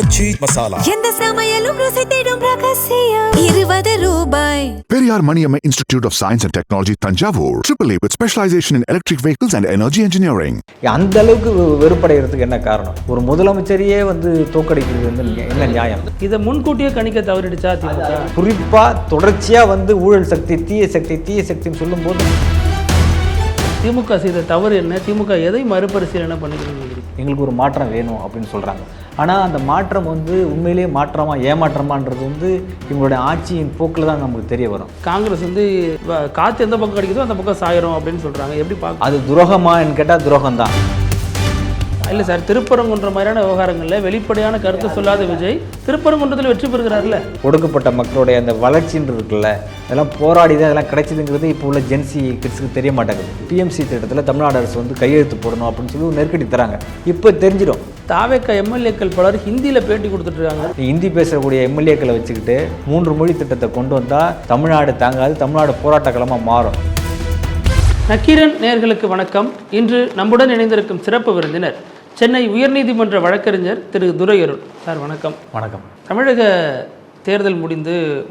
ஆச்சி மசாலா. எந்த சமையலும் ருசி தேடும் ரகசியம் 20 ரூபாய். Periyar Maniamma Institute of Science and Technology, Tanjavur. AAA with specialization in electric vehicles and energy engineering. அந்த அளவுக்கு வெறுப்படைகிறதுக்கு என்ன காரணம்? ஒரு முதலமைச்சரையே தோக்கடிக்கிறது என்ன நியாயம்? இதை முன்கூட்டியே கணிக்க தவறிடுச்சா திமுக? குறிப்பா தொடர்ச்சியா ஊழல் சக்தி, தீய சக்தின்னு சொல்லும்போது திமுக செய்த தவறு என்ன? திமுக எதை மறுபரிசீலனை பண்ணிக்கணும்? எங்களுக்கு ஒரு மாற்றம் வேணும் அப்படின்னு சொல்றாங்க. ஆனால் அந்த மாற்றம் உண்மையிலேயே மாற்றமா ஏமாற்றமான்றது இவங்களுடைய ஆட்சியின் போக்கில் தான் நமக்கு தெரிய வரும். காங்கிரஸ் காற்று எந்த பக்கம் கிடைக்குதோ அந்த பக்கம் சாயிரும் அப்படின்னு சொல்றாங்க. எப்படி பார்க்க? அது துரோகமான்னு கேட்டால் துரோகம் தான். இல்லை சார், திருப்பரங்குன்ற மாதிரியான விவகாரங்களில் வெளிப்படையான கருத்து சொல்லாத விஜய் திருப்பரங்குன்றத்தில் வெற்றி பெறுகிறார்ல. ஒடுக்கப்பட்ட மக்களுடைய அந்த வளர்ச்சின்னு இருக்குல்ல, அதெல்லாம் போராடி தான் அதெல்லாம் கிடைச்சதுங்கிறது இப்போ உள்ள ஜென்சி கிட்ஸுக்கு தெரிய மாட்டேங்குது. டிஎம்சி திட்டத்தில் தமிழ்நாடு அரசு கையெழுத்து போடணும் அப்படின்னு சொல்லி நெருக்கடி தராங்க. இப்போ தெரிஞ்சிடும். தாவேக்கா எம்எல்ஏக்கள் பலர் ஹிந்தியில் பேட்டி கொடுத்துட்ருக்காங்க. ஹிந்தி பேசக்கூடிய எம்எல்ஏக்களை வச்சுக்கிட்டு 3 மொழி திட்டத்தை கொண்டு வந்தால் தமிழ்நாடு தாங்காது, தமிழ்நாடு போராட்டக்களமாக மாறும். நக்கீரன் நேயர்களுக்கு வணக்கம். இன்று நம்முடன் இணைந்திருக்கும் சிறப்பு விருந்தினர் சென்னை உயர்நீதிமன்ற வழக்கறிஞர் திரு துரையருள் சார். வணக்கம். வணக்கம். தமிழக தேர்தல்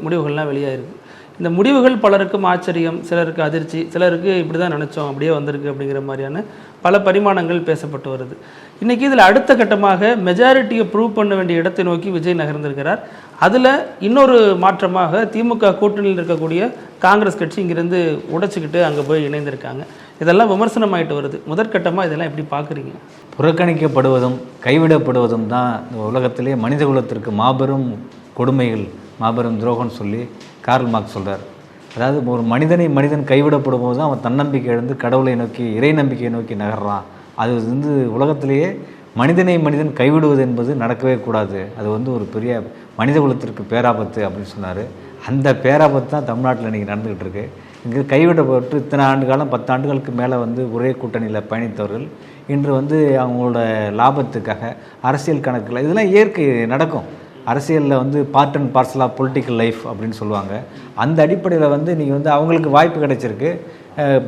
முடிவுகள்லாம் வெளியாயிருக்கு. இந்த முடிவுகள் பலருக்கும் ஆச்சரியம், சிலருக்கு அதிர்ச்சி, சிலருக்கு இப்படி தான் நினச்சோம் அப்படியே வந்திருக்கு அப்படிங்கிற மாதிரியான பல பரிமாணங்கள் பேசப்பட்டு வருது. இன்றைக்கி இதில் அடுத்த கட்டமாக மெஜாரிட்டியை ப்ரூவ் பண்ண வேண்டிய இடத்தை நோக்கி விஜய் நகர்ந்திருக்கிறார். அதில் இன்னொரு மாற்றமாக திமுக கூட்டணியில் இருக்கக்கூடிய காங்கிரஸ் கட்சி இங்கிருந்து உடைச்சிக்கிட்டு அங்கே போய் இணைந்திருக்காங்க. இதெல்லாம் விமர்சனமாயிட்டு வருது. முதற்கட்டமாக இதெல்லாம் எப்படி பார்க்குறீங்க? புறக்கணிக்கப்படுவதும் கைவிடப்படுவதும் தான் இந்த உலகத்திலே மனித குலத்திற்கு மாபெரும் கொடுமைகள், மாபெரும் துரோகம்னு சொல்லி கார்ல் மார்க்ஸ் சொல்கிறார். அதாவது ஒரு மனிதன் கைவிடப்படும் போது தான் அவன் தன்னம்பிக்கை இழந்து கடவுளை நோக்கி, இறை நம்பிக்கையை நோக்கி நகர்றான். அது உலகத்திலேயே மனிதன் கைவிடுவது என்பது நடக்கவே கூடாது. அது ஒரு பெரிய மனித குலத்திற்கு பேராபத்து அப்படின்னு சொன்னார். அந்த பேராபத்து தான் தமிழ்நாட்டில் இன்றைக்கி நடந்துக்கிட்டு இருக்கு. இங்கே கைவிடப்பட்டு இத்தனை ஆண்டு காலம் 10 ஆண்டுகளுக்கு மேலே ஒரே கூட்டணியில் பயணித்தவர்கள் இன்று அவங்களோட லாபத்துக்காக அரசியல் கணக்கில் இதெல்லாம் இயற்கை நடக்கும். அரசியலில் part and parcel of political life அப்படின்னு சொல்லுவாங்க. அந்த அடிப்படையில் நீங்கள் அவங்களுக்கு வாய்ப்பு கிடைச்சிருக்கு.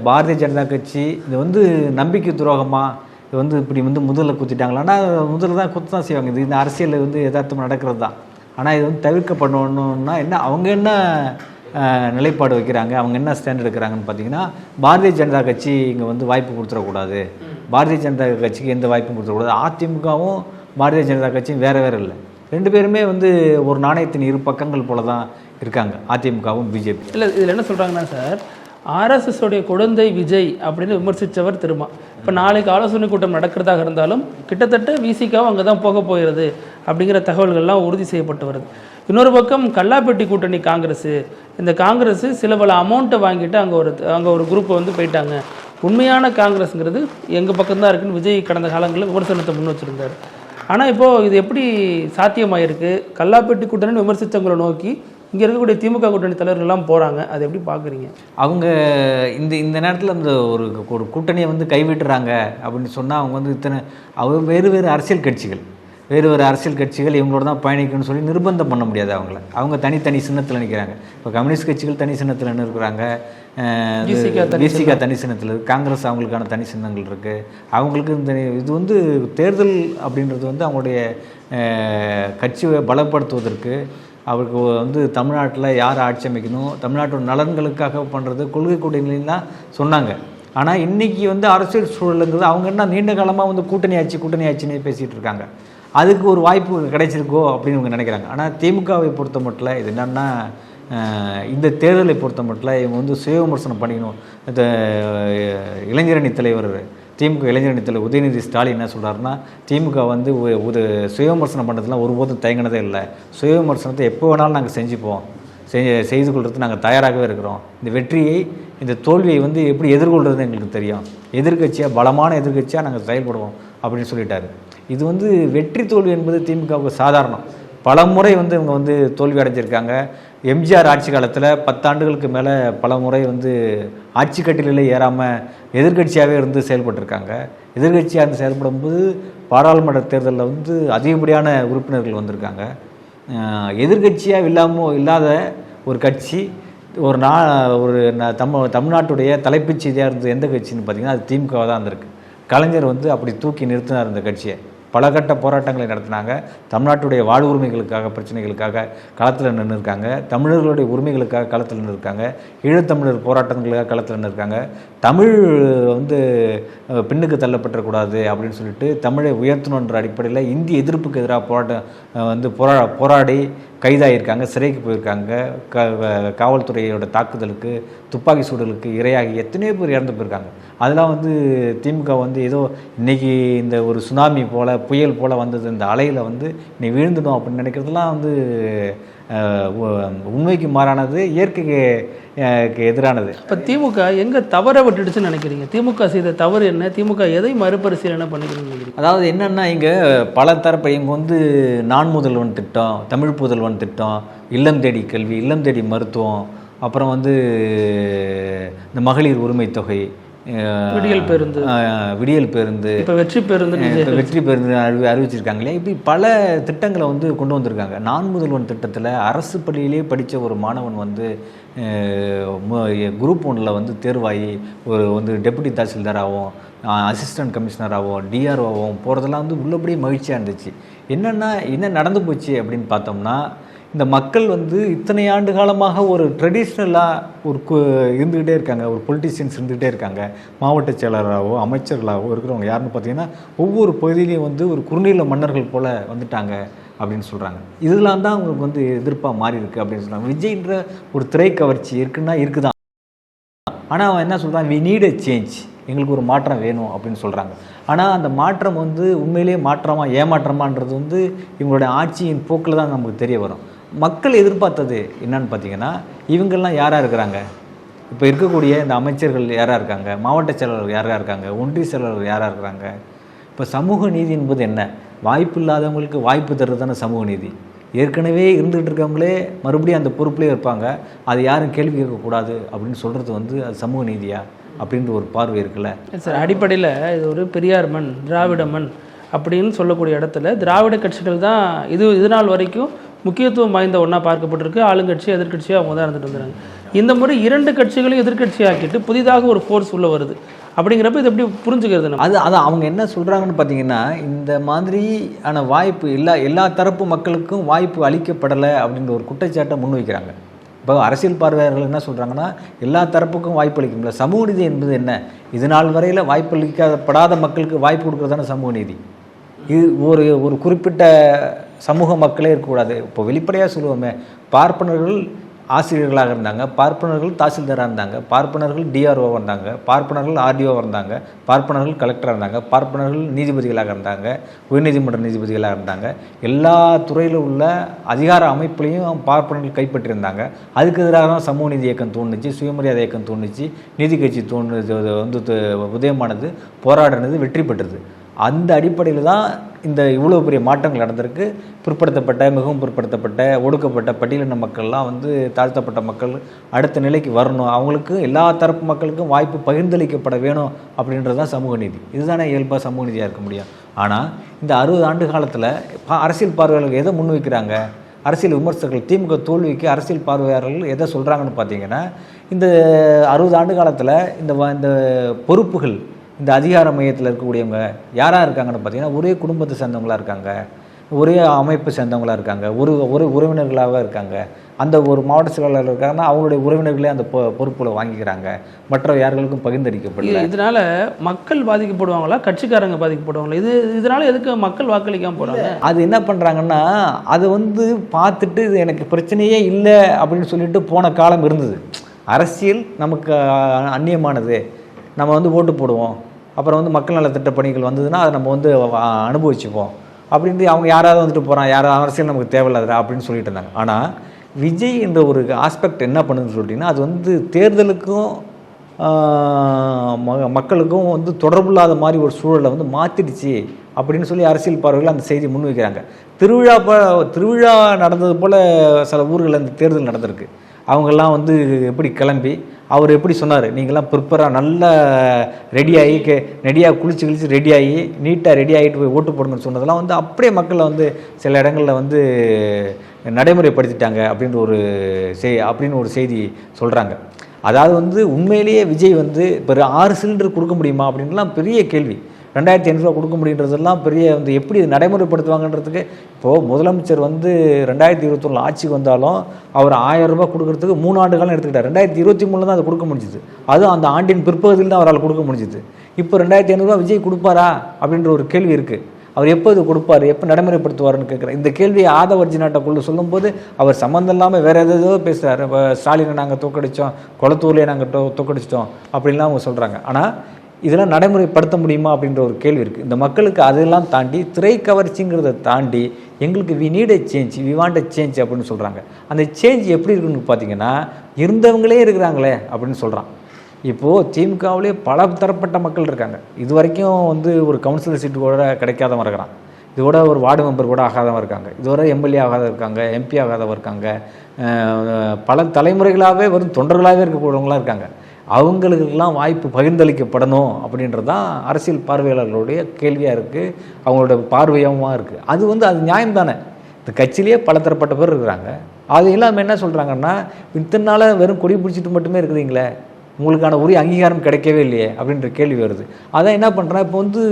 பாரதிய ஜனதா கட்சி இது நம்பிக்கை துரோகமாக இது இப்படி முதல்ல குத்திட்டாங்களான்னா முதல்ல தான் குத்து தான் செய்வாங்க. இந்த அரசியலில் யதார்த்தமாக நடக்கிறது தான். ஆனால் இது தவிர்க்கப்படணுன்னா என்ன, அவங்க என்ன நிலைப்பாடு வைக்கிறாங்க, அவங்க என்ன ஸ்டாண்ட் எடுக்கிறாங்கன்னு பார்த்தீங்கன்னா, பாரதிய ஜனதா கட்சி இங்கே வாய்ப்பு கொடுத்துடக்கூடாது, பாரதிய ஜனதா கட்சிக்கு எந்த வாய்ப்பும் கொடுத்துடக்கூடாது. அதிமுகவும் பாரதிய ஜனதா கட்சியும் வேறு இல்லை. 2 பேருமே ஒரு நாணயத்தின் 2 பக்கங்கள் போல தான் இருக்காங்க, அதிமுகவும் பிஜேபி. இல்லை, இதில் என்ன சொல்கிறாங்கன்னா சார், ஆர்எஸ்எஸ்ஸோடைய குழந்தை விஜய் அப்படின்னு விமர்சித்தவர் திரும்ப இப்போ நாளைக்கு ஆலோசனை கூட்டம் நடக்கிறதாக இருந்தாலும் கிட்டத்தட்ட விசிகாவும் அங்கே தான் போகிறது அப்படிங்கிற தகவல்கள்லாம் உறுதி செய்யப்பட்டு வருது. இன்னொரு பக்கம் கல்லாப்பேட்டி கூட்டணி இந்த காங்கிரஸ் சில பல அமௌண்ட்டை வாங்கிட்டு அங்கே ஒரு குரூப்பை போயிட்டாங்க. உண்மையான காங்கிரஸுங்கிறது எங்கள் பக்கம்தான் இருக்குன்னு விஜய் கடந்த காலங்களில் விமர்சனத்தை முன் வச்சுருந்தார். ஆனால் இப்போது இது எப்படி சாத்தியமாயிருக்கு? கல்லாப்பேட்டி கூட்டணி விமர்சித்தவங்களை நோக்கி இங்கே இருக்கக்கூடிய திமுக கூட்டணி தலைவர்கள்லாம் போகிறாங்க. அதை எப்படி பார்க்குறீங்க? அவங்க இந்த நேரத்தில் ஒரு கூட்டணியை கைவிட்டுறாங்க அப்படின்னு சொன்னால் அவங்க வேறு அரசியல் கட்சிகள் இவங்களோட தான் பயணிக்கணும்னு சொல்லி நிர்பந்தம் பண்ண முடியாது. அவங்க தனி சின்னத்தில் நிற்கிறாங்க. இப்போ கம்யூனிஸ்ட் கட்சிகள் தனி சின்னத்தில் இருக்கிறாங்க, பிசிகா தனி சின்னத்தில் இருக்குது, காங்கிரஸ் அவங்களுக்கான தனி சின்னங்கள் இருக்குது. அவங்களுக்கு இது தேர்தல் அப்படின்றது அவங்களுடைய கட்சியை பலப்படுத்துவதற்கு, அவருக்கு தமிழ்நாட்டில் யார் ஆட்சி அமைக்கணும், தமிழ்நாட்டோட நலன்களுக்காக பண்ணுறது கொள்கை கூட்டணிலாம் சொன்னாங்க. ஆனால் இன்றைக்கி அரசியல் சூழலுங்கிறது அவங்க என்ன நீண்ட காலமாக கூட்டணி ஆட்சினே பேசிகிட்டு இருக்காங்க. அதுக்கு ஒரு வாய்ப்பு கிடைச்சிருக்கோ அப்படின்னு இவங்க நினைக்கிறாங்க. ஆனால் திமுகவை பொறுத்த மட்டும் இது என்னென்னா, இந்த தேர்தலை பொறுத்த மட்டும் இவங்க சுய விமர்சனம் பண்ணிக்கணும். இந்த இளைஞரணி தலைவர், திமுக இளைஞரணி தலைவர் உதயநிதி ஸ்டாலின் என்ன சொல்கிறாருன்னா, திமுக ஒரு சுய விமர்சனம் பண்ணுறதுலாம் ஒருபோதும் தயங்கினதே இல்லை. சுய விமர்சனத்தை எப்போ வேணாலும் நாங்கள் செய்து கொள்வது நாங்கள் தயாராகவே இருக்கிறோம். இந்த வெற்றியை, இந்த தோல்வியை எப்படி எதிர்கொள்கிறது எங்களுக்கு தெரியும். எதிர்கட்சியாக, பலமான எதிர்கட்சியாக நாங்கள் செயல்படுவோம் அப்படின்னு சொல்லிட்டாரு. இது வெற்றி தோல்வி என்பது திமுகவுக்கு சாதாரணம். பல முறை இவங்க தோல்வி அடைஞ்சிருக்காங்க. எம்ஜிஆர் ஆட்சி காலத்தில் 10 ஆண்டுகளுக்கு மேலே பல முறை ஆட்சி கட்டிலே ஏறாமல் எதிர்கட்சியாகவே செயல்பட்டுருக்காங்க. எதிர்கட்சியாக செயல்படும்போது பாராளுமன்ற தேர்தலில் அதிகப்படியான உறுப்பினர்கள் வந்திருக்காங்க. எதிர்கட்சியாக இல்லாத ஒரு கட்சி தமிழ்நாட்டுடைய தலைப்புச் செய்தியாக இருந்தது எந்த கட்சின்னு பார்த்தீங்கன்னா அது திமுக தான் இருந்திருக்கு. கலைஞர் அப்படி தூக்கி நிறுத்தினார் இந்த கட்சியை. பல கட்ட போராட்டங்களை நடத்தினாங்க. தமிழ்நாட்டுடைய வாழ்வுரிமைகளுக்காக பிரச்சனைகளுக்காக களத்தில் நின்று இருக்காங்க. தமிழர்களுடைய உரிமைகளுக்காக களத்தில் நின்று இருக்காங்க. ஈழத்தமிழர் போராட்டங்களுக்காக களத்தில் நின்று இருக்காங்க. தமிழ் வந்து பின்னுக்கு தள்ளப்பட்டக்கூடாது அப்படின்னு சொல்லிட்டு தமிழை உயர்த்தணுன்ற அடிப்படையில் இந்திய எதிர்ப்புக்கு எதிராக போராட்டம் வந்து போராடி கைதாகியிருக்காங்க, சிறைக்கு போயிருக்காங்க. காவல்துறையோட தாக்குதலுக்கு, துப்பாக்கி சூடலுக்கு இரையாகி எத்தனையோ பேர் இறந்து போயிருக்காங்க. அதெல்லாம் வந்து திமுக வந்து ஏதோ இன்றைக்கி இந்த ஒரு சுனாமி போல் புயல் போல் வந்தது இந்த அலையில் வந்து நீ வீழ்ந்துடும் அப்படின்னு நினைக்கிறதுலாம் வந்து உண்மைக்கு மாறானது, இயற்கைக்கு எதிரானது. இப்போ திமுக எங்கே தவற விட்டுடுச்சுன்னு நினைக்கிறீங்க? திமுக செய்த தவறு என்ன? திமுக எதை மறுபரிசீலனை பண்ணிக்கணும்னு நினைக்கிறீங்க? அதாவது என்னென்னா, இங்கே பல தரப்பு இங்கே வந்து நான் முதல்வன் திட்டம், தமிழ் புதல்வன் திட்டம், இல்லம் தேடி கல்வி, இல்லம் தேடி மருத்துவம், அப்புறம் வந்து இந்த மகளிர் உரிமை தொகை, விடியல் பேருந்து, இப்போ வெற்றி பேருந்து அறிவிச்சிருக்காங்க இல்லையா? இப்படி பல திட்டங்களை வந்து கொண்டு வந்திருக்காங்க. நான் முதல்வன் திட்டத்தில் அரசு பள்ளியிலே படித்த ஒரு மாணவன் வந்து குரூப் 1 வந்து தேர்வாகி ஒரு வந்து டெபுட்டி தாசில்தாராகவும் அசிஸ்டன்ட் கமிஷனராகவும் டிஆர்ஓவும் போகிறதெல்லாம் வந்து உள்ளபடியே மகிழ்ச்சியாக இருந்துச்சு. என்ன நடந்து போச்சு அப்படின்னு பார்த்தோம்னா, இந்த மக்கள் வந்து இத்தனை ஆண்டு காலமாக ஒரு ட்ரெடிஷ்னலாக இருந்துக்கிட்டே இருக்காங்க, ஒரு பொலிட்டிஷியன்ஸ் இருந்துக்கிட்டே இருக்காங்க. மாவட்ட செயலராகவோ அமைச்சர்களாகவோ இருக்கிறவங்க யாருன்னு பார்த்தீங்கன்னா ஒவ்வொரு பகுதியிலையும் வந்து ஒரு குறுநில மன்னர்கள் போல் வந்துட்டாங்க அப்படின்னு சொல்கிறாங்க. இதெல்லாம் தான் அவங்களுக்கு வந்து எதிர்ப்பாக மாறி இருக்குது அப்படின்னு சொல்கிறாங்க. விஜய்ன்ற ஒரு திரை கவர்ச்சி இருக்குதான். ஆனால் அவன் என்ன சொல்கிறான், வி நீட் எ சேஞ்ச், எங்களுக்கு ஒரு மாற்றம் வேணும் அப்படின்னு சொல்கிறாங்க. ஆனால் அந்த மாற்றம் வந்து உண்மையிலேயே மாற்றமா ஏமாற்றமான்றது வந்து இவங்களுடைய ஆட்சியின் போக்கில் தான் நமக்கு தெரிய வரும். மக்கள் எதிர்பார்த்தது என்னன்னு பார்த்தீங்கன்னா, இவங்கெல்லாம் யாராக இருக்கிறாங்க, இப்போ இருக்கக்கூடிய இந்த அமைச்சர்கள் யாராக இருக்காங்க, மாவட்ட செயலாளர்கள் யாராக இருக்காங்க, ஒன்றிய செயலாளர்கள் யாராக இருக்கிறாங்க. இப்போ சமூக நீதி என்பது என்ன? வாய்ப்பு இல்லாதவங்களுக்கு வாய்ப்பு தர்றது தானே சமூக நீதி. ஏற்கனவே இருந்துகிட்டு இருக்கவங்களே மறுபடியும் அந்த பொறுப்புலேயே இருப்பாங்க, அது யாரும் கேள்வி கேட்கக்கூடாது அப்படின்னு சொல்கிறது வந்து அது சமூக நீதியா அப்படின்ற ஒரு பார்வை இருக்குல்ல சார். அடிப்படையில் இது ஒரு பெரியார் மண், திராவிட மண் அப்படின்னு சொல்லக்கூடிய இடத்துல திராவிட கட்சிகள் தான் இது நாள் வரைக்கும் முக்கியத்துவம் வாய்ந்த ஒன்றா பார்க்கப்பட்டிருக்கு. ஆளுங்கட்சி எதிர்கட்சியாக அவங்க தான் இருந்துட்டு வந்துடுறாங்க. இந்த முறை 2 கட்சிகளையும் எதிர்கட்சியாக்கிட்டு புதிதாக ஒரு ஃபோர்ஸ் உள்ளே வருது. அப்படிங்கிறப்ப இது எப்படி புரிஞ்சுக்கிறது? அதான் அவங்க என்ன சொல்கிறாங்கன்னு பார்த்தீங்கன்னா, இந்த மாதிரியான வாய்ப்பு எல்லா தரப்பு மக்களுக்கும் வாய்ப்பு அளிக்கப்படலை அப்படின்ற ஒரு குற்றச்சாட்டை முன்வைக்கிறாங்க. இப்போ அரசியல் பார்வையாளர்கள் என்ன சொல்கிறாங்கன்னா, எல்லா தரப்புக்கும் வாய்ப்பு அளிக்க முடியல. சமூக நீதி என்பது என்ன? இது நாள் வரையில் வாய்ப்பு அளிக்கப்படாத மக்களுக்கு வாய்ப்பு கொடுக்குறதான சமூக நீதி. இது ஒரு குறிப்பிட்ட சமூக மக்களே இருக்கக்கூடாது. இப்போ வெளிப்படையாக சொல்லுவோமே, பார்ப்பனர்கள் ஆசிரியர்களாக இருந்தாங்க, பார்ப்பனர்கள் தாசில்தாராக இருந்தாங்க, பார்ப்பனர்கள் டிஆர்ஓவாக இருந்தாங்க, பார்ப்பனர்கள் ஆர்டிஓவாக இருந்தாங்க, பார்ப்பனர்கள் கலெக்டராக இருந்தாங்க, பார்ப்பனர்கள் நீதிபதிகளாக இருந்தாங்க, உயர்நீதிமன்ற நீதிபதிகளாக இருந்தாங்க. எல்லா துறையில் உள்ள அதிகார அமைப்புலையும் பார்ப்பனர்கள் கைப்பற்றியிருந்தாங்க. அதுக்கு எதிராக தான் சமூக நீதி இயக்கம் தோணுச்சு, சுயமரியாதை இயக்கம் தோணுச்சு, நீதி கட்சி வந்து உதயமானது, போராடினது, வெற்றி பெற்றது. அந்த அடிப்படையில் தான் இந்த இவ்வளோ பெரிய மாற்றங்கள் நடந்திருக்கு. பிற்படுத்தப்பட்ட, மிகவும் பிற்படுத்தப்பட்ட, ஒடுக்கப்பட்ட பட்டியலின மக்கள்லாம் வந்து தாழ்த்தப்பட்ட மக்கள் அடுத்த நிலைக்கு வரணும், அவங்களுக்கு எல்லா தரப்பு மக்களுக்கும் வாய்ப்பு பகிர்ந்தளிக்கப்பட வேணும் அப்படின்றது தான் சமூக நீதி. இதுதானே இயல்பாக சமூக நீதியாக இருக்க முடியும். ஆனால் இந்த 60 ஆண்டு காலத்தில் அரசியல் பார்வையாளர்கள் எதை முன்வைக்கிறாங்க? அரசியல் விமர்சகர்கள், திமுக தோல்விக்கு அரசியல் பார்வையாளர்கள் எதை சொல்கிறாங்கன்னு பார்த்தீங்கன்னா, இந்த 60 ஆண்டு காலத்தில் இந்த பொறுப்புகள், இந்த அதிகார மையத்தில் இருக்கக்கூடியவங்க யாராக இருக்காங்கன்னு பார்த்தீங்கன்னா, ஒரே குடும்பத்தை சேர்ந்தவங்களாக இருக்காங்க, ஒரே அமைப்பை சேர்ந்தவங்களாக இருக்காங்க, ஒரு உறவினர்களாக இருக்காங்க. அந்த ஒரு மாவட்ட செயலாளர் இருக்காங்கன்னா அவங்களுடைய உறவினர்களே அந்த பொறுப்புகளை வாங்கிக்கிறாங்க, மற்ற யார்களுக்கும் பகிர்ந்தளிக்கப்படல. இதனால் மக்கள் பாதிக்கப்படுவாங்களா, கட்சிக்காரங்க பாதிக்கப்படுவாங்களா? இதனால் எதுக்கு மக்கள் வாக்களிக்காமல் போகிறாங்க? அது என்ன பண்ணுறாங்கன்னா, அது வந்து பார்த்துட்டு இது எனக்கு பிரச்சனையே இல்லை அப்படின்னு சொல்லிட்டு போன காலம் இருந்தது. அரசியல் நமக்கு அந்நியமானது, நம்ம வந்து ஓட்டு போடுவோம், அப்புறம் வந்து மக்கள் நலத்திட்ட பணிகள் வந்ததுன்னா அதை நம்ம வந்து அனுபவிச்சுப்போம் அப்படின்ட்டு அவங்க யாராவது வந்துட்டு போகிறான், யாராவது அரசியல் நமக்கு தேவையில்லாதா அப்படின்னு சொல்லிட்டு இருந்தாங்க. ஆனால் விஜய் என்ற ஒரு ஆஸ்பெக்ட் என்ன பண்ணுதுன்னு சொல்லிட்டிங்கன்னா, அது வந்து தேர்தலுக்கும் மக்களுக்கும் வந்து தொடர்புல்லாத மாதிரி ஒரு சூழலை வந்து மாற்றிடுச்சு அப்படின்னு சொல்லி அரசியல் பார்வைகள் அந்த செய்தி முன்வைக்கிறாங்க. திருவிழா நடந்தது போல் சில ஊர்களில் அந்த தேர்தல் நடந்திருக்கு. அவங்கெல்லாம் வந்து எப்படி கிளம்பி அவர் எப்படி சொன்னார், நீங்கள்லாம் ப்ரிப்பராக நல்லா ரெடியாக குளிச்சு ரெடியாகி நீட்டாக ரெடி ஆகிட்டு போய் ஓட்டு போடுங்கன்னு சொன்னதெல்லாம் வந்து அப்படியே மக்களை வந்து சில இடங்களில் வந்து நடைமுறைப்படுத்திட்டாங்க அப்படின்னு ஒரு செய்தி சொல்கிறாங்க. அதாவது வந்து உண்மையிலேயே விஜய் வந்து இப்போ 6 சிலிண்டர் கொடுக்க முடியுமா அப்படின்லாம் பெரிய கேள்வி. 2500 கொடுக்க முடியுன்றதெல்லாம் பெரிய வந்து எப்படி இது நடைமுறைப்படுத்துவாங்கன்றதுக்கு இப்போது முதலமைச்சர் வந்து 2021 ஆட்சிக்கு வந்தாலும் அவர் 1000 ரூபாய் கொடுக்கறதுக்கு 3 ஆண்டு காலம் எடுத்துக்கிட்டார். 2023 தான் அதை கொடுக்க முடிஞ்சுது. அதுவும் அந்த ஆண்டின் பிற்பகுதியில் தான் அவரால் கொடுக்க முடிஞ்சுது. இப்போ 2500 விஜய் கொடுப்பாரா அப்படின்ற ஒரு கேள்வி இருக்குது. அவர் எப்போ இது கொடுப்பார், எப்போ நடைமுறைப்படுத்துவார்னு கேட்குறேன். இந்த கேள்வியை ஆதவர்ஜினாட்டக்குள்ள சொல்லும்போது அவர் சம்மந்தம் இல்லாமல் வேறு ஏதோ பேசுகிறார். இப்போ ஸ்டாலினை நாங்கள் தோக்கடித்தோம், கொளத்தூர்லேயே நாங்கள் தோக்கடிச்சிட்டோம் அப்படின்லாம் அவங்க சொல்கிறாங்க. ஆனால் இதெல்லாம் நடைமுறைப்படுத்த முடியுமா அப்படின்ற ஒரு கேள்வி இருக்குது. இந்த மக்களுக்கு அதெல்லாம் தாண்டி திரை கவர்ச்சிங்கிறத தாண்டி எங்களுக்கு we need a change, we want a change அப்படின்னு சொல்கிறாங்க. அந்த சேஞ்ச் எப்படி இருக்குன்னு பார்த்தீங்கன்னா இருந்தவங்களே இருக்கிறாங்களே அப்படின்னு சொல்கிறான். இப்போது திமுகவிலே பல தரப்பட்ட மக்கள் இருக்காங்க. இது வரைக்கும் வந்து ஒரு கவுன்சிலர் சீட்டு கூட கிடைக்காதவன் இருக்கிறான். இதோட ஒரு வார்டு மெம்பர் கூட ஆகாதவன் இருக்காங்க. இதோட எம்எல்ஏ ஆகாதவங்க இருக்காங்க, எம்பி ஆகாதவங்க இருக்காங்க, பல தலைமுறைகளாகவே வெறும் தொண்டர்களாகவே இருக்கக்கூடியவங்களாம் இருக்காங்க. அவங்களுக்கெல்லாம் வாய்ப்பு பகிர்ந்தளிக்கப்படணும் அப்படின்றது தான் அரசியல் பார்வையாளர்களுடைய கேள்வியாக இருக்குது, அவங்களோட பார்வையாகவும் இருக்குது. அது வந்து அது நியாயம் தானே. இந்த கட்சியிலேயே பல தரப்பட்ட பேர் இருக்கிறாங்க. அது இல்லாமல் என்ன சொல்கிறாங்கன்னா இத்தனை நாளாக வெறும் கொடி பிடிச்சிட்டு மட்டுமே இருக்கிறீங்களே, உங்களுக்கான உரிய அங்கீகாரம் கிடைக்கவே இல்லையே அப்படின்ற கேள்வி வருது. அதான் என்ன பண்ணுறேன், இப்போ வந்து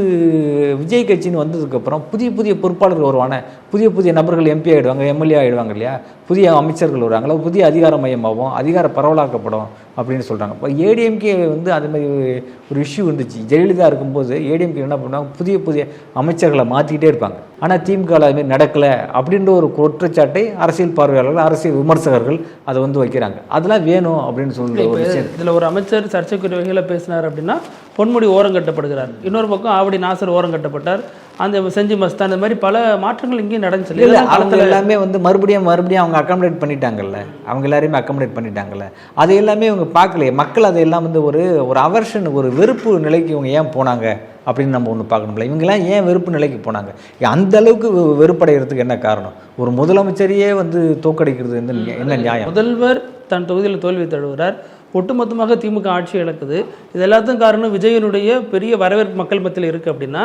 விஜய் கட்சின்னு வந்ததுக்கப்புறம் புதிய புதிய பொறுப்பாளர்கள் வருவானே, புதிய புதிய நபர்கள் எம்பி ஆகிடுவாங்க, எம்எல்ஏ ஆகிடுவாங்க இல்லையா, புதிய அமைச்சர்கள் வருவாங்களா, புதிய அதிகார மையமாகவும் அதிகார பரவலாக்கப்படும் அப்படின்னு சொல்கிறாங்க. இப்போ ஏடிஎம்கே வந்து அதுமாதிரி ஒரு இஷ்யூ இருந்துச்சு. ஜெயலலிதா இருக்கும்போது ஏடிஎம்கே என்ன பண்ணுவாங்க, புதிய புதிய அமைச்சர்களை மாற்றிக்கிட்டே இருப்பாங்க. ஆனால் திமுகவில் அதுமாதிரி நடக்கலை அப்படின்ற ஒரு குற்றச்சாட்டை அரசியல் பார்வையாளர்கள், அரசியல் விமர்சகர்கள் அதை வந்து வைக்கிறாங்க. அதெல்லாம் வேணும் அப்படின்னு சொல்கிற ஒரு விஷயம். இதில் ஒரு அமைச்சர் சர்ச்சைக்குரிய வகையில் பேசினார் அப்படின்னா பொன்முடி ஓரம் கட்டப்படுகிறார், இன்னொரு பக்கம் ஆவடி நாசர் ஓரம் கட்டப்பட்டார், அந்த செஞ்சி மஸ்தான், இந்த மாதிரி பல மாற்றங்கள் இங்கேயும் நடந்துச்சு. இல்லை அவங்க எல்லாமே வந்து மறுபடியும் அவங்க அக்காமடேட் பண்ணிட்டாங்கல்ல, அவங்க எல்லாரையுமே அக்காமடேட் பண்ணிட்டாங்கல்ல. அது எல்லாமே இவங்க பார்க்கலையே. மக்கள் அதையெல்லாம் வந்து ஒரு அவர்ஷன், ஒரு வெறுப்பு நிலைக்கு இவங்க ஏன் போனாங்க அப்படின்னு நம்ம ஒன்று பார்க்கணும்ல. இவங்கெல்லாம் ஏன் வெறுப்பு நிலைக்கு போனாங்க, அந்த அளவுக்கு வெறுப்படைகிறதுக்கு என்ன காரணம்? ஒரு முதலமைச்சரையே வந்து தோக்கடிக்கிறது என்ன நியாயம்? முதல்வர் தன் தொகுதியில் தோல்வி தழுவுகிறார், ஒட்டுமொத்தமாக திமுக ஆட்சி இழக்குது. இது எல்லாத்துக்கும் காரணம் விஜயனுடைய பெரிய வரவேற்பு மக்கள் மத்தியில் இருக்குது அப்படின்னா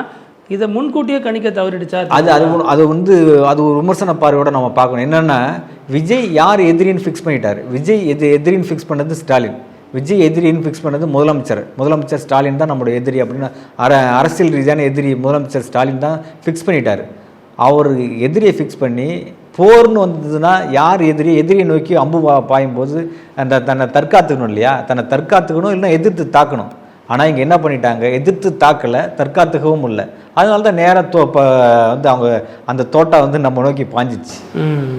இதை முன்கூட்டியே கணிக்க தவறிடுச்சா? அது வந்து அது ஒரு விமர்சன பார்வையோட நம்ம பார்க்கணும். என்னென்னா விஜய் யார் எதிரின்னு ஃபிக்ஸ் பண்ணிட்டார். விஜய் எதிரின்னு ஃபிக்ஸ் பண்ணது ஸ்டாலின், விஜய் எதிரின்னு ஃபிக்ஸ் பண்ணது முதலமைச்சர் ஸ்டாலின் தான் நம்மளோட எதிரி அப்படின்னு அரசியல் ரீதியான எதிரி முதலமைச்சர் ஸ்டாலின் தான் ஃபிக்ஸ் பண்ணிட்டார். அவர் எதிரியை ஃபிக்ஸ் பண்ணி போர்னு வந்ததுன்னா யார் எதிரியை நோக்கி அம்பு பாயும்போது தன்னை தற்காத்துக்கணும் இல்லையா, தன்னை தற்காத்துக்கணும், இல்லைன்னா எதிர்த்து தாக்கணும். ஆனால் இங்கே என்ன பண்ணிட்டாங்க, எதிர்த்து தாக்கலை, தற்காத்துக்கவும் இல்லை. அதனால தான் நேராக வந்து அவங்க அந்த தோட்டா வந்து நம்ம நோக்கி பாஞ்சிச்சு.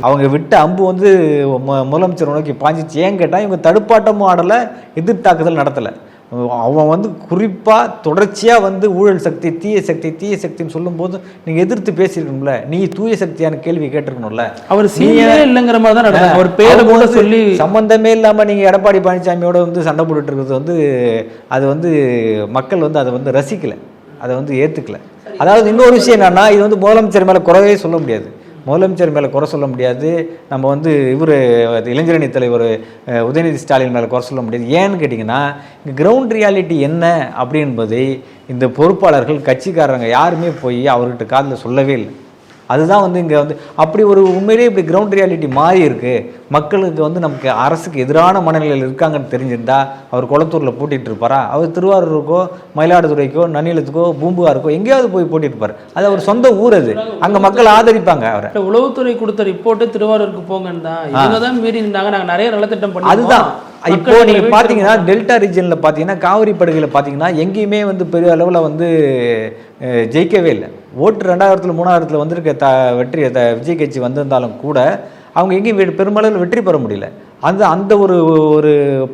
அவங்க விட்ட அம்பு வந்து முதலமைச்சர் நோக்கி பாஞ்சிச்சு. ஏன் கேட்டால் இவங்க தடுப்பாட்டமும் ஆடலை, எதிர்த்து தாக்குதல் நடத்தலை. அவன் வந்து குறிப்பாக தொடர்ச்சியாக வந்து ஊழல் சக்தி, தீய சக்தின்னு சொல்லும்போது நீங்கள் எதிர்த்து பேசியிருக்கணும்ல, நீ தூய சக்தியான கேள்வி கேட்டிருக்கணும்ல. அவர் இல்லைங்கிற மாதிரி தான் நடக்கும். அவர் பேரை கூட சொல்லி சம்மந்தமே இல்லாமல் நீங்கள் எடப்பாடி பழனிசாமியோட வந்து சண்டை போட்டுட்டு இருக்கிறது வந்து அது வந்து மக்கள் வந்து அதை வந்து ரசிக்கலை, அதை வந்து ஏற்றுக்கலை. அதாவது இன்னொரு விஷயம் என்னன்னா, இது வந்து முதலமைச்சர் மேலே குறைவே சொல்ல முடியாது, முதலமைச்சர் மேலே குறை சொல்ல முடியாது. நம்ம வந்து இவர் இளைஞரணி தலைவர் உதயநிதி ஸ்டாலின் மேலே குறை சொல்ல முடியாது. ஏன்னு கேட்டிங்கன்னா இங்கே கிரவுண்ட் ரியாலிட்டி என்ன அப்படின்பதை இந்த பொறுப்பாளர்கள், கட்சிக்காரங்க யாருமே போய் அவர்கிட்ட காதில் சொல்லவே இல்லை. அதுதான் வந்து இங்கே வந்து அப்படி ஒரு உண்மையிலேயே இப்படி கிரவுண்ட் ரியாலிட்டி மாறி இருக்குது. மக்களுக்கு வந்து நமக்கு அரசுக்கு எதிரான மனநிலையில் இருக்காங்கன்னு தெரிஞ்சிருந்தா அவர் குளத்தூரில் போட்டிட்டு இருப்பாரா? அவர் திருவாரூருக்கோ, மயிலாடுதுறைக்கோ, நன்னிலத்துக்கோ, பூம்புகாருக்கோ எங்கேயாவது போய் போட்டிட்டு இருப்பார். அது அவர் சொந்த ஊர், அது அங்கே மக்கள் ஆதரிப்பாங்க அவரை. உளவுத்துறை கொடுத்த ரிப்போர்ட்டு திருவாரூருக்கு போங்கன்னு தான், இவங்க தான் மீறி இருந்தாங்க. நாங்கள் நிறைய நலத்திட்டம் பண்ணி, அதுதான் இப்போ நீங்கள் பார்த்தீங்கன்னா டெல்டா ரீஜனில் பார்த்தீங்கன்னா காவிரி படுகையில் பார்த்தீங்கன்னா எங்கேயுமே வந்து பெரிய அளவில் வந்து ஜெயிக்கவே இல்லை. ஓட்டு 2000 3,000 வந்திருக்க வெற்றி விஜய் கட்சி வந்திருந்தாலும் கூட அவங்க எங்கேயும் பெருமளவில் வெற்றி பெற முடியல. அந்த ஒரு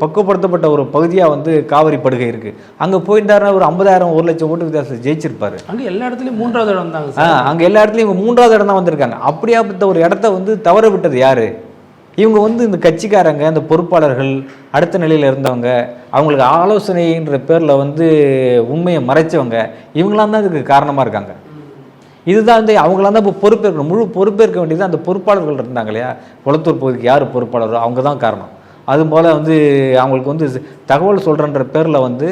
பக்குவப்படுத்தப்பட்ட ஒரு பகுதியாக வந்து காவிரி படுகை இருக்குது. அங்கே போயிருந்தாருன்னா ஒரு 50,000 1 லட்சம் ஓட்டு வித்தியாசத்தில் ஜெயிச்சிருப்பாரு. அங்கே எல்லா இடத்துலையும் 3வது இடம் வந்தாங்க. அங்கே எல்லா இடத்துலையும் இவங்க 3வது இடம் தான் வந்திருக்காங்க. அப்படியாப்பட்ட ஒரு இடத்த வந்து தவற விட்டது யார்? இவங்க வந்து இந்த கட்சிக்காரங்க, இந்த பொறுப்பாளர்கள், அடுத்த நிலையில் இருந்தவங்க, அவங்களுக்கு ஆலோசனைன்ற பேரில் வந்து உண்மையை மறைச்சவங்க, இவங்களாம் தான் இதுக்கு காரணமாக இருக்காங்க. இதுதான் வந்து அவங்களாம் தான் இப்போ பொறுப்பேற்கணும். முழு பொறுப்பேற்க வேண்டியது அந்த பொறுப்பாளர்கள் இருந்தாங்க இல்லையா, குளத்தூர் பகுதிக்கு யார் பொறுப்பாளரோ அவங்க தான் காரணம். அதுபோல் வந்து அவங்களுக்கு வந்து தகவல் சொல்கிறன்ற பேரில் வந்து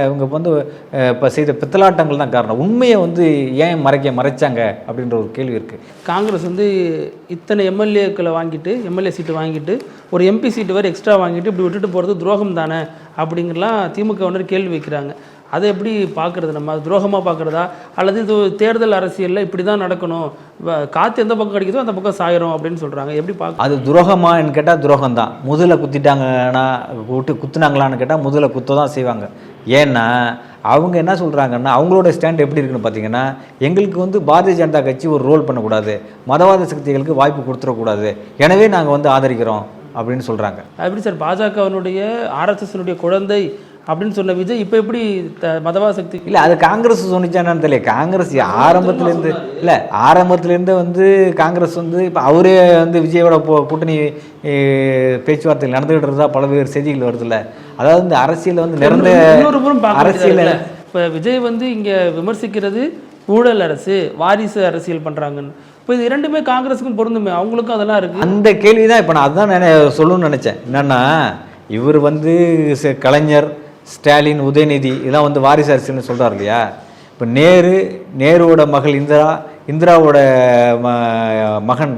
இவங்க வந்து இப்போ செய்த பித்தலாட்டங்கள் தான் காரணம். உண்மையை வந்து ஏன் மறைச்சாங்க அப்படின்ற ஒரு கேள்வி இருக்குது. காங்கிரஸ் வந்து இத்தனை எம்எல்ஏக்களை வாங்கிட்டு, எம்எல்ஏ சீட்டு வாங்கிட்டு, ஒரு எம்பி சீட்டு வேறு எக்ஸ்ட்ரா வாங்கிட்டு இப்படி விட்டுட்டு போகிறது துரோகம் தானே அப்படிங்கலாம் திமுக கேள்வி வைக்கிறாங்க. அதை எப்படி பார்க்குறது, நம்ம அது துரோகமாக பார்க்குறதா, அல்லது இது தேர்தல் அரசியலில் இப்படி தான் நடக்கணும், காற்று எந்த பக்கம் கிடைக்குதோ அந்த பக்கம் சாயிரும் அப்படின்னு சொல்கிறாங்க, எப்படி பார்க்க? அது துரோகமான்னு கேட்டால் துரோகம் தான். முதல்ல குத்திட்டாங்கன்னா குத்துனாங்களான்னு கேட்டால் முதல்ல குத்த தான் செய்வாங்க. ஏன்னா அவங்க என்ன சொல்கிறாங்கன்னா, அவங்களோட ஸ்டாண்ட் எப்படி இருக்குன்னு பார்த்தீங்கன்னா, எங்களுக்கு வந்து பாரதிய ஜனதா கட்சி ஒரு ரோல் பண்ணக்கூடாது, மதவாத சக்திகளுக்கு வாய்ப்பு கொடுத்துடக்கூடாது, எனவே நாங்கள் வந்து ஆதரிக்கிறோம் அப்படின்னு சொல்கிறாங்க. எப்படி சார் பாஜகவினுடைய ஆர்எஸ்எஸ்னுடைய குழந்தை அப்படின்னு சொன்ன விஜய் இப்போ எப்படி மதவாத சக்தி? இல்லை, அது காங்கிரஸ் சொன்னிச்சானு தெரியல. காங்கிரஸ் ஆரம்பத்துலேருந்து இல்லை, ஆரம்பத்துலேருந்து வந்து காங்கிரஸ் வந்து இப்போ அவரே வந்து விஜயோட கூட்டணி பேச்சுவார்த்தைகள் நடந்துகிட்டு இருந்தா பல்வேறு செய்திகள் வருதுல்ல. அதாவது இந்த அரசியலில் வந்து நிறந்த அரசியல். இப்போ விஜய் வந்து இங்கே விமர்சிக்கிறது ஊழல் அரசு, வாரிசு அரசியல் பண்ணுறாங்கன்னு. இப்போ இது இரண்டுமே காங்கிரஸுக்கும் பொருந்துமே, அவங்களுக்கும் அதெல்லாம் இருக்குது. அந்த கேள்வி தான் இப்போ நான் அதுதான் சொல்லணும்னு நினச்சேன். என்னென்னா, இவர் வந்து கலைஞர், ஸ்டாலின், உதயநிதி இதெல்லாம் வந்து வாரிசு அரசியல்னு சொல்கிறார் இல்லையா. இப்போ நேருவோட மகள் இந்திராவோட மகன்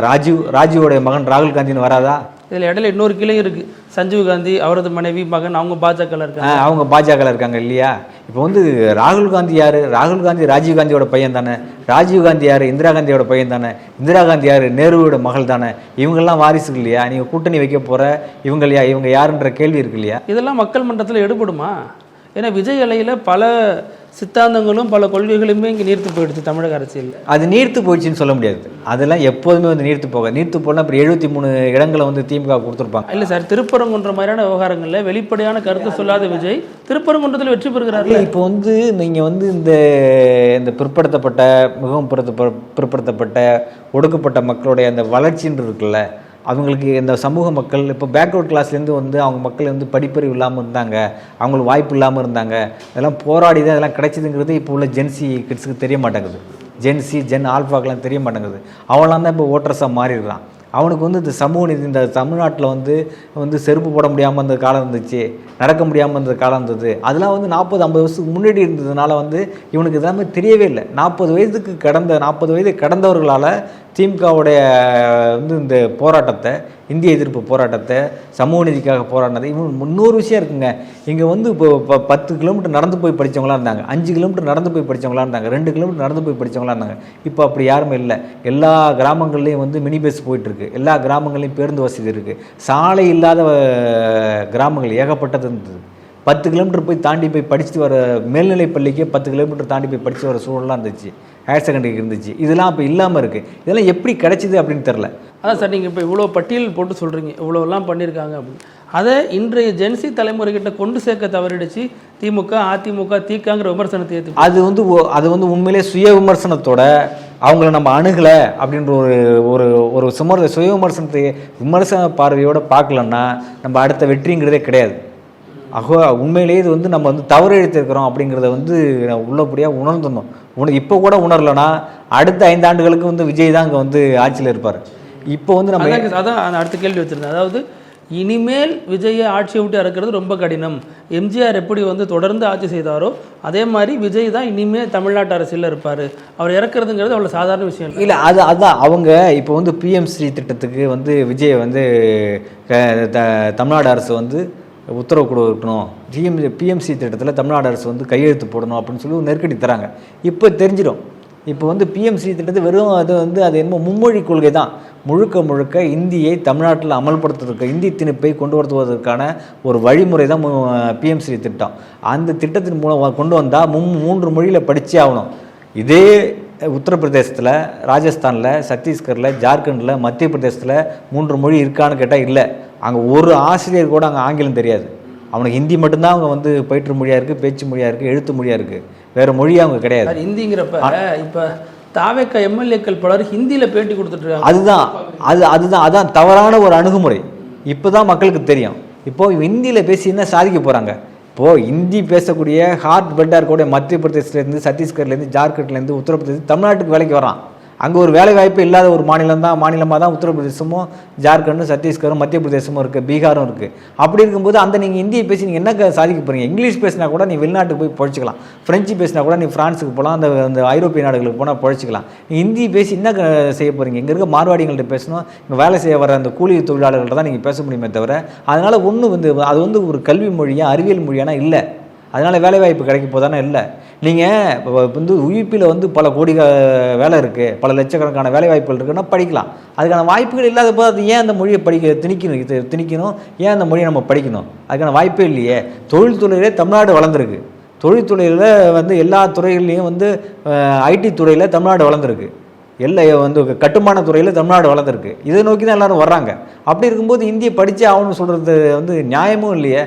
ராஜீவோட மகன் ராகுல் காந்தின்னு வராதா? இதில் இடையில இன்னொரு கிளையும் இருக்குது, சஞ்சீவ் காந்தி அவரது மனைவி மகன், அவங்க பாஜகவில் இருக்காங்க. அவங்க பாஜகவில் இருக்காங்க இல்லையா. இப்போ வந்து ராகுல் காந்தி யார்? ராகுல் காந்தி ராஜீவ் காந்தியோட பையன் தானே. ராஜீவ் காந்தி யார்? இந்திரா காந்தியோட பையன் தானே. இந்திரா காந்தி யார்? நேருவோட மகள் தானே. இவங்கெல்லாம் வாரிசுகள் இல்லையா? நீங்கள் கூட்டணி வைக்க போகிற இவங்க யாருன்ற கேள்வி இருக்கு இல்லையா. இதெல்லாம் மக்கள் மன்றத்தில் எடுபடுமா? ஏன்னா விஜய் அலையில் பல சித்தாந்தங்களும் பல கொள்கைகளுமே இங்கே நீர்த்து போயிடுச்சு தமிழக அரசியல். அது நீர்த்து போயிடுச்சுன்னு சொல்ல முடியாது. அதெல்லாம் எப்போதுமே வந்து நீர்த்து போனால் அப்புறம் 73 இடங்களை வந்து திமுக கொடுத்துருப்பாங்க. இல்லை சார், திருப்பரங்குன்ற மாதிரியான விவகாரங்களில் வெளிப்படையான கருத்து சொல்லாத விஜய் திருப்பரங்குன்றத்தில் வெற்றி பெறுகிறார். இப்போ வந்து நீங்கள் வந்து இந்த பிற்படுத்தப்பட்ட, மிகவும் பிற்படுத்தப்பட்ட ஒடுக்கப்பட்ட மக்களுடைய அந்த வளர்ச்சின்னு இருக்குல்ல, அவங்களுக்கு இந்த சமூக மக்கள் இப்போ பேக்வர்ட் கிளாஸ்லேருந்து வந்து அவங்க மக்கள் வந்து படிப்பறிவு இல்லாமல் இருந்தாங்க, அவங்களுக்கு வாய்ப்பு இல்லாமல் இருந்தாங்க, இதெல்லாம் போராடி தான் இதெல்லாம் கிடைச்சிதுங்கிறது இப்போ உள்ள ஜென்சி கிட்ஸுக்கு தெரிய மாட்டேங்குது. ஜென் ஆல்ஃபாக்கெலாம் தெரிய மாட்டேங்குது. அவனாம் தான் இப்போ ஓட்டர்ஸாக மாறிடுறான். அவனுக்கு வந்து இந்த சமூக நீதி, இந்த தமிழ்நாட்டில் வந்து செருப்பு போட முடியாமல் இருந்த காலம் இருந்துச்சு, நடக்க முடியாமல் இருந்த காலம் இருந்தது. அதெல்லாம் வந்து 40-50 வருஷத்துக்கு முன்னாடி இருந்ததுனால வந்து இவனுக்கு இதெல்லாமே தெரியவே இல்லை. 40 வயது கடந்தவர்களால் திமுகவுடைய வந்து இந்த போராட்டத்தை, இந்திய எதிர்ப்பு போராட்டத்தை, சமூக நீதிக்காக போராடினது. இன்னொரு விஷயம் இருக்குங்க. இங்கே வந்து இப்போ 10 கிலோமீட்டர் நடந்து போய் படித்தவங்களாம் இருந்தாங்க, 5 கிலோமீட்டர் நடந்து போய் படித்தவங்களாம் இருந்தாங்க, 2 கிலோமீட்டர் நடந்து போய் படித்தவங்களாம் இருந்தாங்க. இப்போ அப்படி யாருமே இல்லை. எல்லா கிராமங்கள்லேயும் வந்து மினி பஸ் போயிட்டுருக்கு, எல்லா கிராமங்கள்லேயும் பேருந்து வசதி இருக்குது. சாலை இல்லாத கிராமங்கள் ஏகப்பட்டது இருந்தது. 10 கிலோமீட்டர் போய் தாண்டி போய் படிச்சுட்டு வர, மேல்நிலை பள்ளிக்கே 10 கிலோமீட்டர் தாண்டி போய் படித்து வர சூழலாம் இருந்துச்சு, ஹையர் செகண்டரிக்கு இருந்துச்சு. இதெல்லாம் இப்போ இல்லாமல் இருக்குது. இதெல்லாம் எப்படி கிடைச்சிது அப்படின்னு தெரில. அதான் சார், நீங்கள் இப்போ இவ்வளோ பட்டியல் போட்டு சொல்கிறீங்க, இவ்வளோலாம் பண்ணியிருக்காங்க அப்படின்னு. அதை இன்றைய ஜென்சி தலைமுறைகிட்ட கொண்டு சேர்க்க தவறிடுச்சு திமுக, அதிமுக, திகாங்கிற விமர்சனத்தை ஏற்று. அது வந்து உண்மையிலே சுய விமர்சனத்தோட அவங்கள நம்ம அணுகலை அப்படின்ற ஒரு சுய விமர்சன பார்வையோடு பார்க்கலன்னா நம்ம அடுத்த வெற்றிங்கிறதே கிடையாது. உண்மையிலேயே இது வந்து நம்ம வந்து தவறு எடுத்திருக்கிறோம் அப்படிங்கிறத வந்து உள்ளபடியாக உணர்ந்துடணும். இப்போ கூட உணரலைன்னா அடுத்த 5 ஆண்டுகளுக்கு வந்து விஜய் தான் இங்கே வந்து ஆட்சியில் இருப்பார். இப்போ வந்து நம்ம அதான் அடுத்த கேள்வி வச்சுருந்தேன். அதாவது இனிமேல் விஜயை ஆட்சியை விட்டு இறக்கிறது ரொம்ப கடினம். எம்ஜிஆர் எப்படி வந்து தொடர்ந்து ஆட்சி செய்தாரோ அதே மாதிரி விஜய் தான் இனிமேல் தமிழ்நாட்டு அரசியலில் இருப்பார். அவர் இறக்குறதுங்கிறது அவ்வளோ சாதாரண விஷயம் இல்லை. அதுதான் அவங்க இப்போ வந்து பிஎம்ஸ்ரீ திட்டத்துக்கு வந்து விஜயை வந்து தமிழ்நாடு அரசு வந்து உத்தரவு கொடுக்கணும், பிஎம்சி திட்டத்தில் தமிழ்நாடு அரசு வந்து கையெழுத்து போடணும் அப்படின்னு சொல்லி நெருக்கடி தராங்க. இப்போ தெரிஞ்சிடும். இப்போ வந்து பிஎம்சி திட்டத்தை வெறும் அது என்னமோ மும்மொழி கொள்கை தான். முழுக்க இந்தியை தமிழ்நாட்டில் அமல்படுத்துவதற்கு, இந்தி திணிப்பை கொண்டு வருவதற்கான ஒரு வழிமுறை தான் பிஎம்சி திட்டம். அந்த திட்டத்தின் மூலம் கொண்டு வந்தால் 3 மொழியில் படித்தே ஆகணும். இதே உத்தரப்பிரதேசத்தில், ராஜஸ்தானில், சத்தீஸ்கரில், ஜார்க்கண்டில், மத்திய பிரதேசத்தில் 3 மொழி இருக்கான்னு கேட்டால் இல்லை. அங்கே ஒரு ஆசிரியர் கூட அங்கே ஆங்கிலம் தெரியாது. அவனுக்கு ஹிந்தி மட்டும்தான் அவங்க வந்து பயிற்று மொழியாக இருக்குது, பேச்சு மொழியாக இருக்குது, எழுத்து மொழியாக இருக்குது. வேறு மொழியாக அவங்க கிடையாது. ஹிந்திங்கிறப்ப இப்போ தாவேக்க எம்எல்ஏக்கள் பலர் ஹிந்தியில் பேட்டி கொடுத்துட்ருக்காங்க. அதுதான் தவறான ஒரு அணுகுமுறை. இப்போ தான் மக்களுக்கு தெரியும். இப்போது ஹிந்தியில் பேசி என்ன சாதிக்க போகிறாங்க? இப்போது ஹிந்தி பேசக்கூடிய ஹார்ட் பெட்டாக இருக்கக்கூடிய மத்திய பிரதேசத்துலேருந்து, சத்தீஸ்கர்லேருந்து, ஜார்க்கண்ட்லேருந்து, உத்தரப்பிரதேசம் தமிழ்நாட்டுக்கு வேலைக்கு வரான். அங்கே ஒரு வேலை வாய்ப்பு இல்லாத ஒரு மாநிலமாக தான் உத்தரப்பிரதேசமும், ஜார்க்கண்டும், சத்தீஸ்கரும், மத்திய பிரதேசமும் இருக்குது, பீகாரும் இருக்குது. அப்படி இருக்கும்போது நீங்கள் இந்தியை பேசி நீங்கள் என்ன சாதிக்க போகிறீங்க? இங்கிலீஷ் பேசினா கூட நீ வெளிநாட்டுக்கு போய் பழச்சிக்கலாம், ஃப்ரெஞ்சு பேசினா கூட நீ ஃப்ரான்ஸுக்கு போகலாம், அந்த ஐரோப்பிய நாடுகளுக்கு போனால் பழச்சிக்கலாம். நீ ஹிந்தி பேசி என்ன செய்ய போகிறீங்க? இங்கே இருக்க மார்வாடிகள்கிட்ட பேசணும், இங்கே வேலை செய்ய வர அந்த கூலி தொழிலாளர்கள்ட்ட தான் நீங்கள் பேச முடியுமே தவிர, அதனால் அது வந்து ஒரு கல்வி மொழியாக, அறிவியல் மொழியானா இல்லை. அதனால் வேலைவாய்ப்பு கிடைக்க போதானே இல்லை. நீங்கள் வந்து UP-ல வந்து பல கோடி வேலை இருக்குது, பல லட்சக்கணக்கான வேலைவாய்ப்புகள் இருக்குன்னா படிக்கலாம். அதுக்கான வாய்ப்புகள் இல்லாத போது அது ஏன் அந்த மொழியை திணிக்கணும், ஏன் அந்த மொழியை நம்ம படிக்கணும்? அதுக்கான வாய்ப்பே இல்லையே. தொழில்துறையிலே தமிழ்நாடு வளர்ந்துருக்கு. தொழில்துறையில் வந்து எல்லா துறைகள்லையும் வந்து IT துறையில் தமிழ்நாடு வளர்ந்துருக்கு. வந்து கட்டுமான துறையில் தமிழ்நாடு வளர்ந்துருக்கு. இதை நோக்கி தான் எல்லோரும் வர்றாங்க. அப்படி இருக்கும்போது இந்தியை படித்தே ஆகணும்னு சொல்கிறது வந்து நியாயமும் இல்லையே,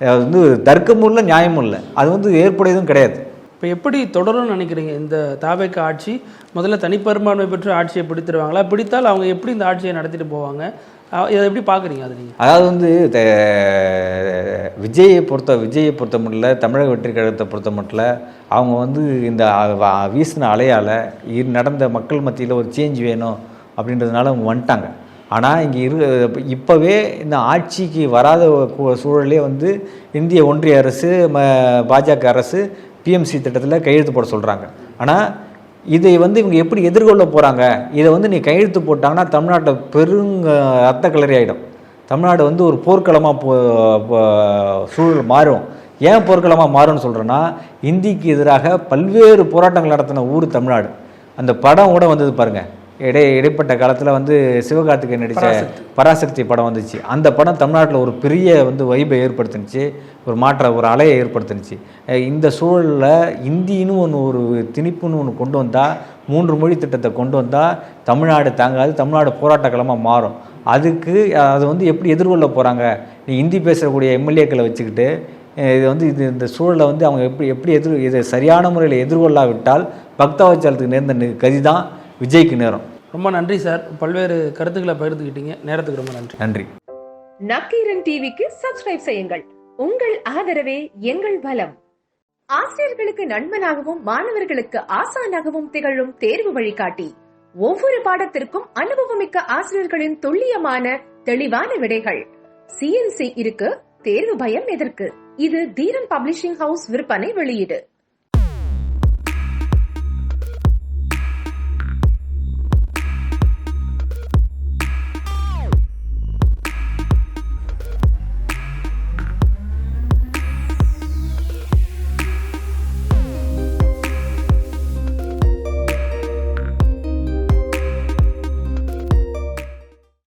அது வந்து தர்க்கமும் இல்லை, நியாயமும் இல்லை. அது வந்து ஏற்புடையதும் கிடையாது. இப்போ எப்படி தொடரும்னு நினைக்கிறீங்க? இந்த தாவேக ஆட்சி முதல்ல தனிப்பெரும்பான்மை பெற்று ஆட்சியை பிடித்திருவாங்களா? பிடித்தால் அவங்க எப்படி இந்த ஆட்சியை நடத்திட்டு போவாங்க? இதை எப்படி பார்க்குறீங்க அது நீங்கள்? அதாவது வந்து விஜயை பொறுத்த மட்டும், தமிழக வெற்றி கழகத்தை பொறுத்த மட்டும் அவங்க வந்து இந்த வீசின அலையால் நடந்த மக்கள் மத்தியில் ஒரு சேஞ்ச் வேணும் அப்படின்றதுனால அவங்க வந்துட்டாங்க. ஆனால் இங்கே இப்போவே இந்த ஆட்சிக்கு வராத சூழலே வந்து இந்திய ஒன்றிய அரசு, பாஜக அரசு PMC திட்டத்தில் கையெழுத்து போட சொல்கிறாங்க. ஆனால் இதை வந்து இவங்க எப்படி எதிர்கொள்ள போகிறாங்க? இதை வந்து நீ கையெழுத்து போட்டாங்கன்னா தமிழ்நாட்டை ரத்த கலரி ஆகிடும். தமிழ்நாடு வந்து ஒரு போர்க்களமாக சூழல் மாறும். ஏன் போர்க்களமாக மாறும்னு சொல்கிறேன்னா, இந்திக்கு எதிராக பல்வேறு போராட்டங்கள் நடத்தின ஊர் தமிழ்நாடு. அந்த படம் கூட வந்தது பாருங்கள், இடைப்பட்ட காலத்தில் வந்து சிவகார்த்திகேயன் நடித்த பராசக்தி படம் வந்துச்சு. அந்த படம் தமிழ்நாட்டில் ஒரு பெரிய வந்து வைபை ஏற்படுத்துனுச்சு, ஒரு அலையை ஏற்படுத்துனுச்சு. இந்த சூழலில் இந்தின்னு ஒரு திணிப்புன்னு ஒன்று கொண்டு வந்தால், 3 மொழி திட்டத்தை கொண்டு வந்தால் தமிழ்நாடு தாங்காது, தமிழ்நாடு போராட்டக்களமாக மாறும். அது வந்து எப்படி எதிர்கொள்ள போகிறாங்க? நீ ஹிந்தி பேசக்கூடிய MLA-க்களை வச்சுக்கிட்டு இது வந்து இந்த சூழலை வந்து அவங்க எப்படி இதை சரியான முறையில் எதிர்கொள்ளாவிட்டால் பக்தவச்சாலத்துக்கு நேர்ந்த கதி தான் விஜய்க்கு நேரம். ரொம்ப நன்றி சார், பல்வேறு கருத்துக்களை பகிர்ந்துக்கிட்டீங்க. நேரத்துக்கு ரொம்ப நன்றி. நக்கீரன் டிவிக்கு சப்ஸ்கிரைப் செய்யுங்கள். உங்கள் ஆதரவே எங்கள் பலம். ஆசிரியர்களுக்கு நண்பனாகவும் மாணவர்களுக்கு ஆசானாகவும் திகழும் தேர்வு வழிகாட்டி. ஒவ்வொரு பாடத்திற்கும் அனுபவமிக்க ஆசிரியர்களின் துல்லியமான தெளிவான விடைகள். CNC இருக்கு, தேர்வு பயம் எதற்கு? இது தீரன் பப்ளிஷிங் ஹவுஸ் விற்பனை வெளியீடு.